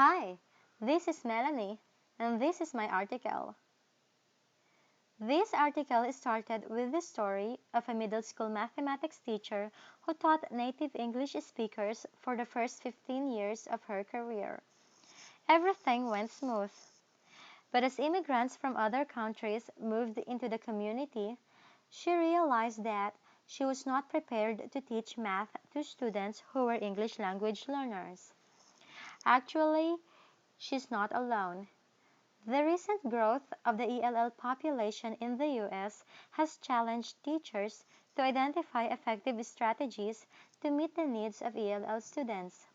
Hi, this is Melanie, and this is my article. This article started with the story of a middle school mathematics teacher who taught native English speakers for the first 15 years of her career. Everything went smooth. But as immigrants from other countries moved into the community, she realized that she was not prepared to teach math to students who were English language learners. Actually, she's not alone. The recent growth of the ELL population in the U.S. has challenged teachers to identify effective strategies to meet the needs of ELL students.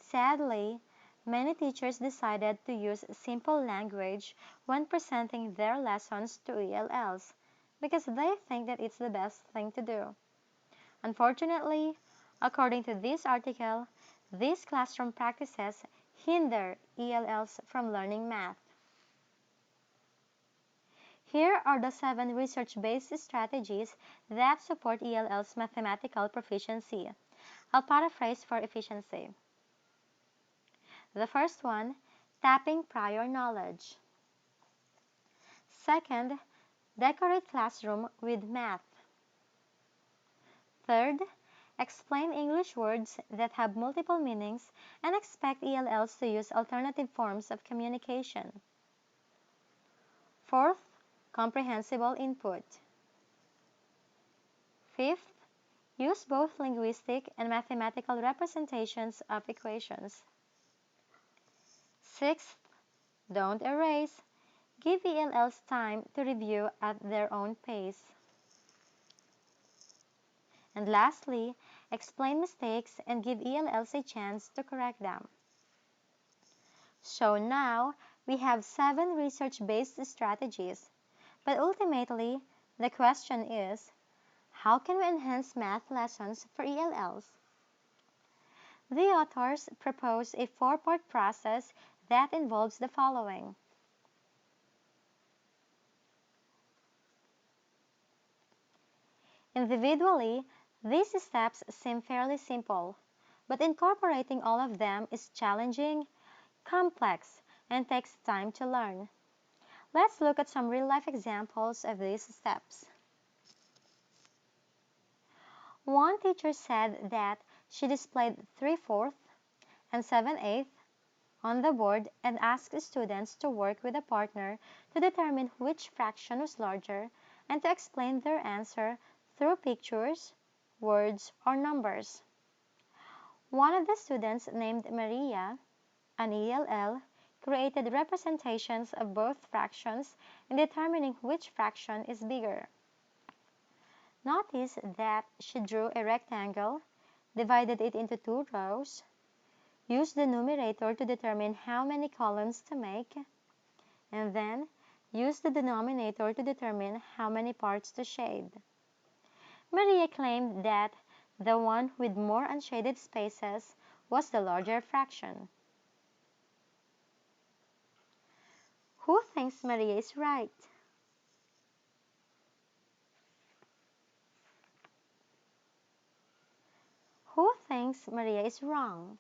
Sadly, many teachers decided to use simple language when presenting their lessons to ELLs because they think that it's the best thing to do. Unfortunately, according to this article, these classroom practices hinder ELLs from learning math. Here are the 7 research-based strategies that support ELL's mathematical proficiency. I'll paraphrase for efficiency. The first one, tapping prior knowledge. Second, decorate classroom with math. Third, explain English words that have multiple meanings and expect ELLs to use alternative forms of communication. Fourth, comprehensible input. Fifth, use both linguistic and mathematical representations of equations. Sixth, don't erase. Give ELLs time to review at their own pace. And lastly, explain mistakes and give ELLs a chance to correct them. So now, we have 7 research-based strategies. But ultimately, the question is, how can we enhance math lessons for ELLs? The authors propose a 4-part process that involves the following. Individually, these steps seem fairly simple, but incorporating all of them is challenging, complex, and takes time to learn. Let's look at some real-life examples of these steps. One teacher said that she displayed 3/4 and 7/8 on the board and asked students to work with a partner to determine which fraction was larger and to explain their answer through pictures, words, or numbers. One of the students, named Maria, an ELL, created representations of both fractions in determining which fraction is bigger. Notice that she drew a rectangle, divided it into 2 rows, used the numerator to determine how many columns to make, and then used the denominator to determine how many parts to shade. Maria claimed that the one with more unshaded spaces was the larger fraction. Who thinks Maria is right? Who thinks Maria is wrong?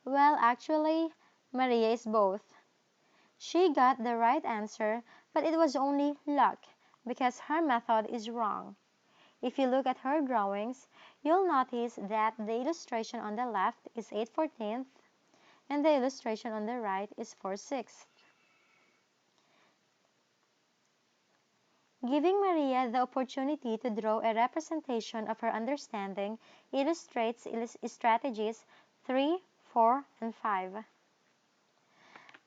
Well, actually, Maria is both. She got the right answer, but it was only luck because her method is wrong. If you look at her drawings, you'll notice that the illustration on the left is 8/14 and the illustration on the right is 4/6. Giving Maria the opportunity to draw a representation of her understanding illustrates strategies 3, 4, and 5.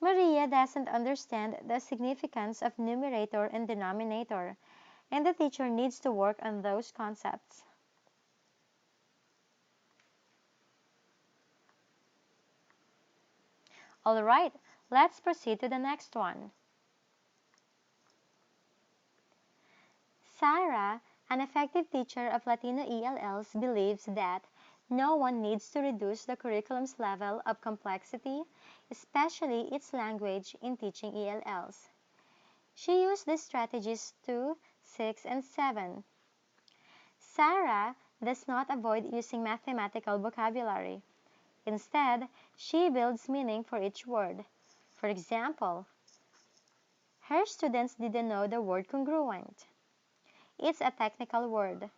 Maria doesn't understand the significance of numerator and denominator, and the teacher needs to work on those concepts. Alright, let's proceed to the next one. Sarah, an effective teacher of Latino ELLs, believes that no one needs to reduce the curriculum's level of complexity, especially its language, in teaching ELLs. She used these strategies 2, 6, and 7. Sarah does not avoid using mathematical vocabulary. Instead, she builds meaning for each word. For example, her students didn't know the word congruent. It's a technical word.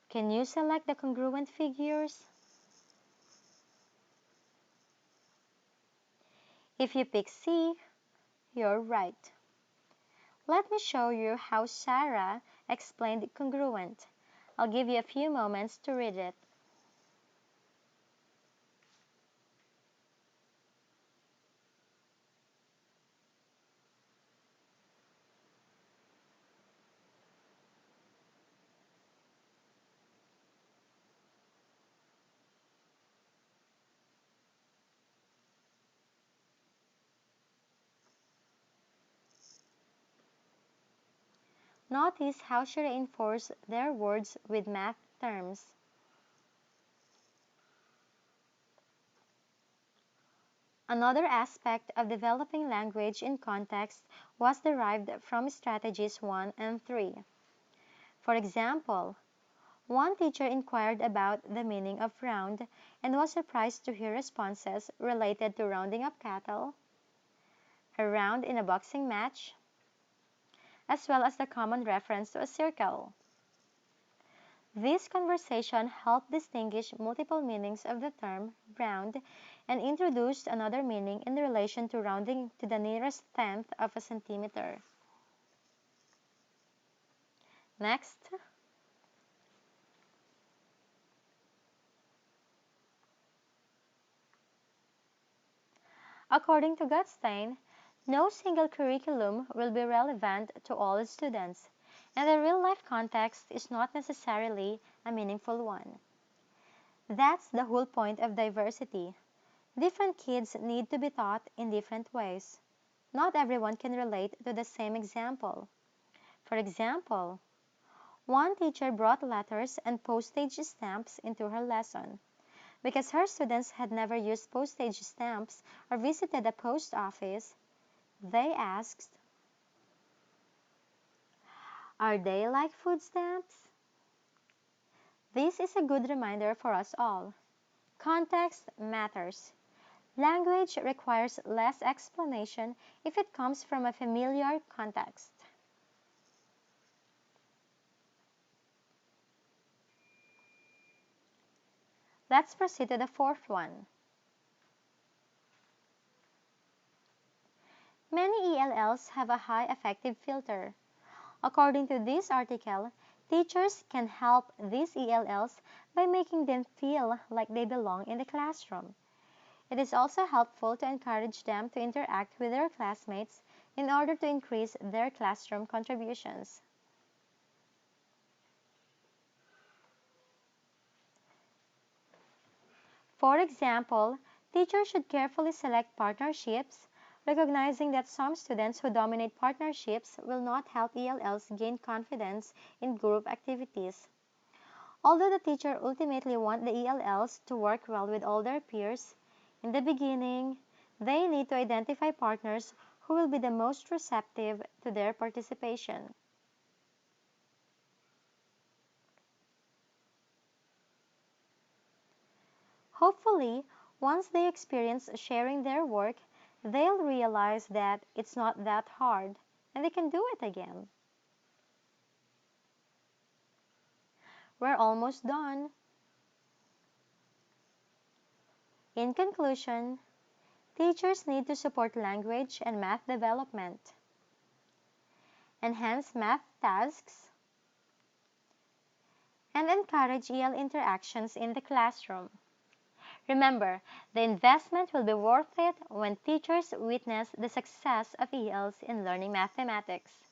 Can you select the congruent figures? If you pick C, you're right. Let me show you how Sarah explained congruent. I'll give you a few moments to read it. Notice how she reinforced their words with math terms. Another aspect of developing language in context was derived from strategies 1 and 3. For example, one teacher inquired about the meaning of round and was surprised to hear responses related to rounding up cattle, a round in a boxing match, as well as the common reference to a circle. This conversation helped distinguish multiple meanings of the term round and introduced another meaning in relation to rounding to the nearest tenth of a centimeter. Next, according to Gutstein, no single curriculum will be relevant to all students, and the real-life context is not necessarily a meaningful one. That's the whole point of diversity. Different kids need to be taught in different ways. Not everyone can relate to the same example. For example, one teacher brought letters and postage stamps into her lesson. Because her students had never used postage stamps or visited a post office, they asked, "Are they like food stamps?" This is a good reminder for us all. Context matters. Language requires less explanation if it comes from a familiar context. Let's proceed to the fourth one. Many ELLs have a high affective filter. According to this article, teachers can help these ELLs by making them feel like they belong in the classroom. It is also helpful to encourage them to interact with their classmates in order to increase their classroom contributions. For example, teachers should carefully select partnerships, recognizing that some students who dominate partnerships will not help ELLs gain confidence in group activities. Although the teacher ultimately wants the ELLs to work well with all their peers, in the beginning, they need to identify partners who will be the most receptive to their participation. Hopefully, once they experience sharing their work, they'll realize that it's not that hard and they can do it again. We're almost done. In conclusion, teachers need to support language and math development, enhance math tasks, and encourage EL interactions in the classroom. Remember, the investment will be worth it when teachers witness the success of ELs in learning mathematics.